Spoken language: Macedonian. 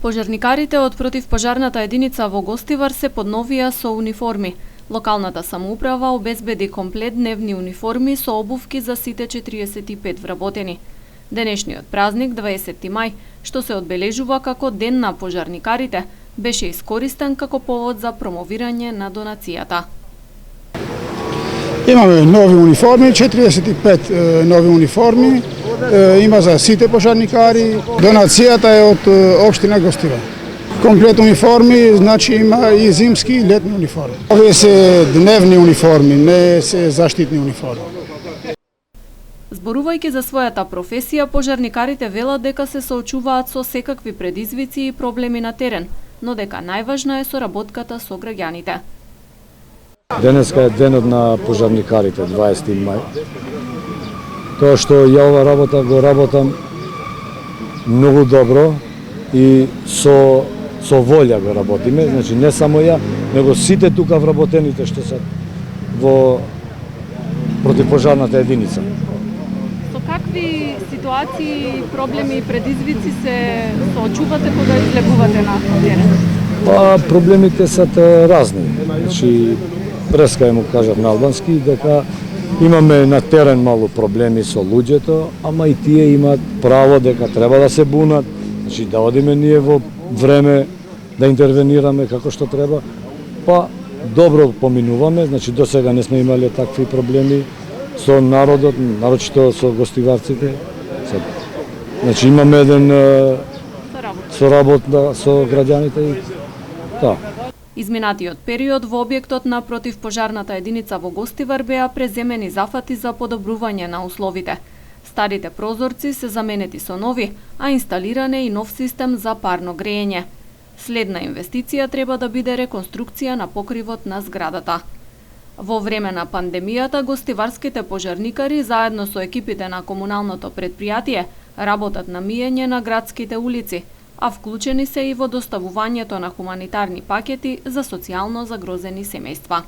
Пожарникарите од противпожарната единица во Гостивар се подновија со униформи. Локалната самоуправа обезбеди комплет дневни униформи со обувки за сите 45 вработени. Денешниот празник, 20 мај, што се одбележува како Ден на пожарникарите, беше искористен како повод за промовирање на донацијата. Имаме нови униформи, 45 нови униформи, има за сите пожарникари. Донацијата е од општина Гостивар. Комплет униформи, значи има и зимски и летни униформи. Овие се дневни униформи, не се заштитни униформи. Зборувајќи за својата професија, пожарникарите велат дека се соочуваат со секакви предизвици и проблеми на терен, но дека најважна е соработката со граѓаните. Денеска е денот на пожарникарите, 20 мај. Тоа што ја ова работа го работам многу добро и со волја го работиме, значи не само ја, него сите тука вработените што се во противпожарната единица. Со какви ситуации, проблеми и предизвици се соочувате кога излегувате на терен? Па проблемите се разни. Значи преска му кажав на албански дека имаме на терен мало проблеми со луѓето, ама и тие имаат право дека треба да се бунат, значи да одиме ние во време да интервенираме како што треба, па добро поминуваме, значи до сега не сме имале такви проблеми со народот, нарочито со гостиварците. Значи имаме еден соработа со граѓаните и тоа. Изминатиот период во објектот на противпожарната единица во Гостивар беа преземени зафати за подобрување на условите. Старите прозорци се заменети со нови, а инсталиран е и нов систем за парно грејење. Следна инвестиција треба да биде реконструкција на покривот на зградата. Во време на пандемијата, гостиварските пожарникари заедно со екипите на комуналното предпријатие работат на миење на градските улици, а вклучени се и во доставувањето на хуманитарни пакети за социјално загрозени семејства.